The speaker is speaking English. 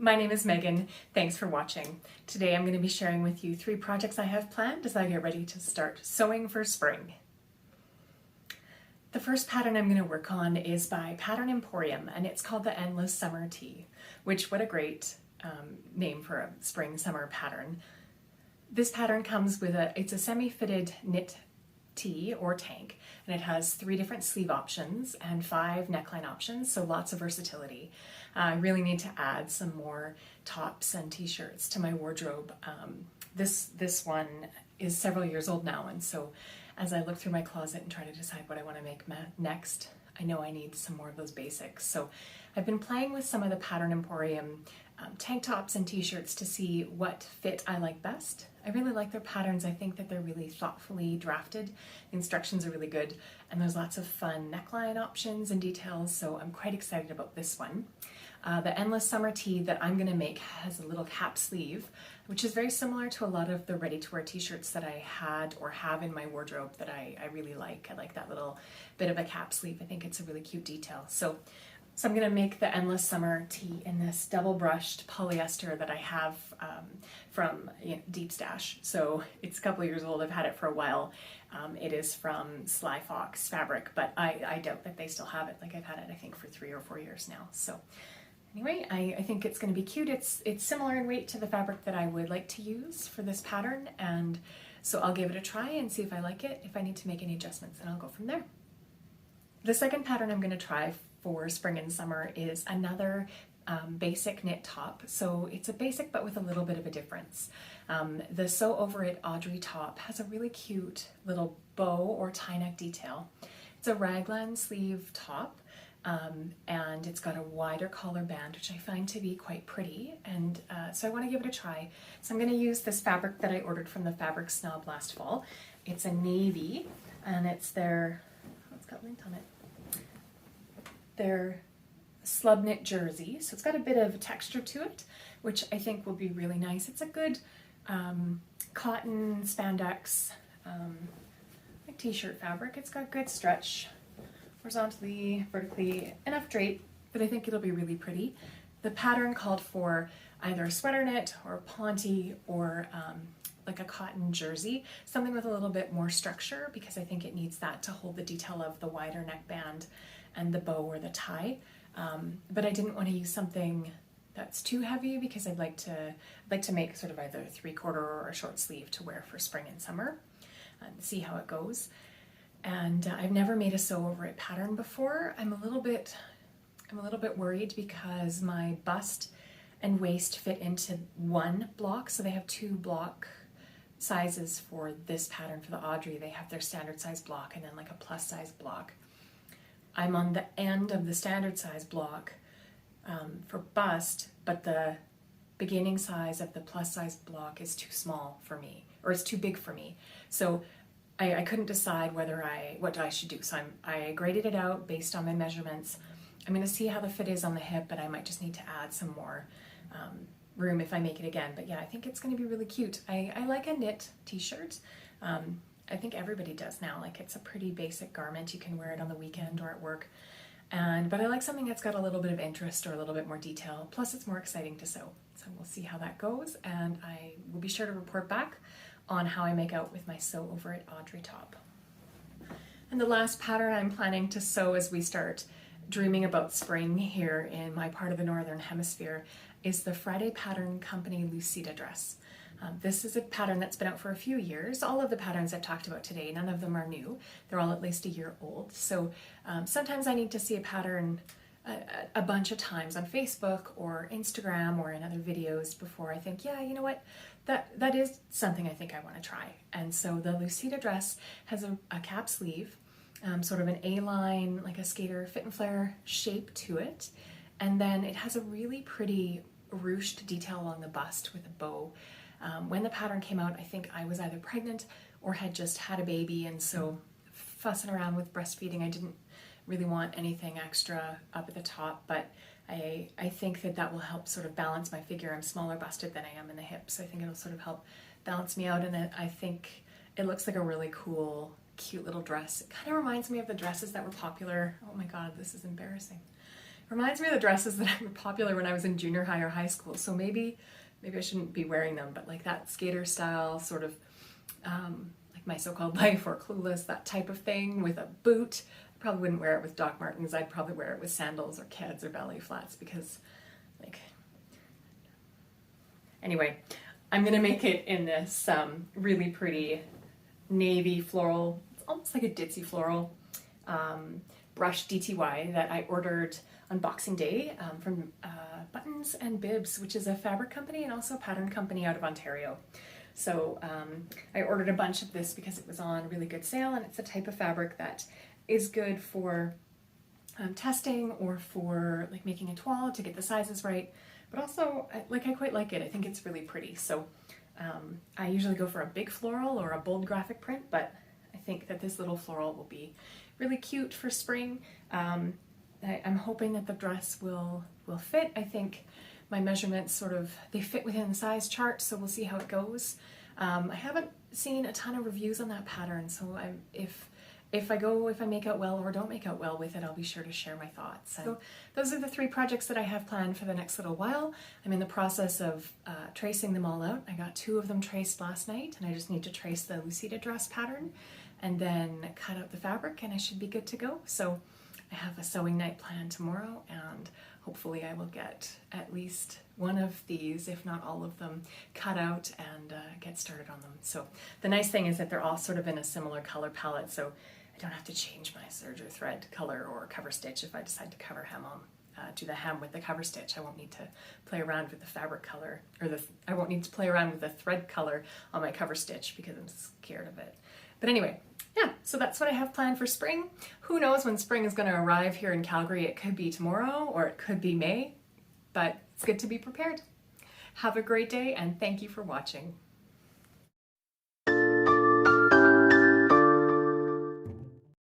My name is Megan. Thanks for watching. Today I'm going to be sharing with you 3 projects I have planned as I get ready to start sewing for spring. The first pattern I'm going to work on is by Pattern Emporium, and it's called the Endless Summer Tee, which what a great name for a spring summer pattern. This pattern comes with it's a semi-fitted knit tee or tank, and it has 3 different sleeve options and 5 neckline options, so lots of versatility. I really need to add some more tops and t-shirts to my wardrobe. This one is several years old now, and so as I look through my closet and try to decide what I want to make next, I know I need some more of those basics. So I've been playing with some of the Pattern Emporium tank tops and t-shirts to see what fit I like best. I really like their patterns. I think that they're really thoughtfully drafted. The instructions are really good, and there's lots of fun neckline options and details, so I'm quite excited about this one. The Endless Summer Tee that I'm going to make has a little cap sleeve, which is very similar to a lot of the ready-to-wear t-shirts that I had or have in my wardrobe that I really like. I like that little bit of a cap sleeve. I think it's a really cute detail. So I'm going to make the Endless Summer Tee in this double-brushed polyester that I have from Deep Stash. So it's a couple years old. I've had it for a while. It is from Sly Fox fabric, but I doubt that they still have it. Like, I've had it, I think, for 3 or 4 years now. So anyway, I think it's going to be cute. It's similar in weight to the fabric that I would like to use for this pattern, and so I'll give it a try and see if I like it. If I need to make any adjustments, then I'll go from there. The second pattern I'm going to try for spring and summer is another basic knit top. So it's a basic but with a little bit of a difference. The Sew Over It Audrey top has a really cute little bow or tie neck detail. It's a raglan sleeve top, and it's got a wider collar band, which I find to be quite pretty, and so I want to give it a try. So I'm going to use this fabric that I ordered from the Fabric Snob last fall. It's a navy, and it's their, oh, it's got linked on it, their slub knit jersey, so it's got a bit of texture to it, which I think will be really nice. It's a good cotton spandex like t-shirt fabric. It's got good stretch, horizontally, vertically, enough drape, but I think it'll be really pretty. The pattern called for either a sweater knit or ponte or like a cotton jersey, something with a little bit more structure, because I think it needs that to hold the detail of the wider neckband and the bow or the tie. But I didn't want to use something that's too heavy, because I'd like to make sort of either a 3/4 or a short sleeve to wear for spring and summer and see how it goes. And I've never made a Sew Over It pattern before. I'm a little bit worried because my bust and waist fit into one block, so they have 2 block sizes for this pattern. For the Audrey, they have their standard size block and then like a plus size block. I'm on the end of the standard size block for bust, but the beginning size of the plus size block is too small for me, or it's too big for me. So I couldn't decide what I should do. So I graded it out based on my measurements. I'm going to see how the fit is on the hip, but I might just need to add some more room if I make it again. But yeah, I think it's going to be really cute. I like a knit t-shirt. I think everybody does now. Like, it's a pretty basic garment. You can wear it on the weekend or at work. But I like something that's got a little bit of interest or a little bit more detail. Plus, it's more exciting to sew. So we'll see how that goes, and I will be sure to report back on how I make out with my Sew Over It Audrey top. And the last pattern I'm planning to sew as we start dreaming about spring here in my part of the Northern Hemisphere is the Friday Pattern Company Lucia Dress. This is a pattern that's been out for a few years. All of the patterns I've talked about today, none of them are new. They're all at least a year old. So sometimes I need to see a pattern a bunch of times on Facebook or Instagram or in other videos before I think, yeah, you know what, that is something I think I want to try. And so the Lucia Dress has a cap sleeve, sort of an A-line, like a skater fit and flare shape to it. And then it has a really pretty ruched detail along the bust with a bow. When the pattern came out, I think I was either pregnant or had just had a baby, and so fussing around with breastfeeding, I didn't really want anything extra up at the top, but I think that will help sort of balance my figure. I'm smaller busted than I am in the hips, so I think it'll sort of help balance me out, and I think it looks like a really cool, cute little dress. It kind of reminds me of the dresses that were popular. Oh my god, this is embarrassing. reminds me of the dresses that were popular when I was in junior high or high school. So maybe I shouldn't be wearing them, but like that skater style sort of like My So-Called Life or Clueless, that type of thing with a boot. I probably wouldn't wear it with Doc Martens. I'd probably wear it with sandals or Keds or ballet flats because like, anyway, I'm gonna make it in this really pretty navy floral, it's almost like a ditzy floral brush DTY that I ordered on Boxing Day from Buttons and Bibs, which is a fabric company and also a pattern company out of Ontario. So I ordered a bunch of this because it was on really good sale, and it's a type of fabric that is good for testing or for like making a toile to get the sizes right, but also like I quite like it. I think it's really pretty. So I usually go for a big floral or a bold graphic print, but I think that this little floral will be really cute for spring. I'm hoping that the dress will fit. I think my measurements sort of, they fit within the size chart, so we'll see how it goes. I haven't seen a ton of reviews on that pattern, so if I make out well or don't make out well with it, I'll be sure to share my thoughts. So those are the 3 projects that I have planned for the next little while. I'm in the process of tracing them all out. I got 2 of them traced last night, and I just need to trace the Lucia Dress pattern and then cut out the fabric, and I should be good to go. So I have a sewing night planned tomorrow, and hopefully I will get at least one of these, if not all of them, cut out and get started on them. So the nice thing is that they're all sort of in a similar color palette, so I don't have to change my serger thread color or cover stitch if I decide to cover hem on. Do the hem with the cover stitch. I won't need to play around with the fabric color, or I won't need to play around with the thread color on my cover stitch because I'm scared of it. But anyway, yeah, so that's what I have planned for spring. Who knows when spring is going to arrive here in Calgary? It could be tomorrow or it could be May, but it's good to be prepared. Have a great day, and thank you for watching.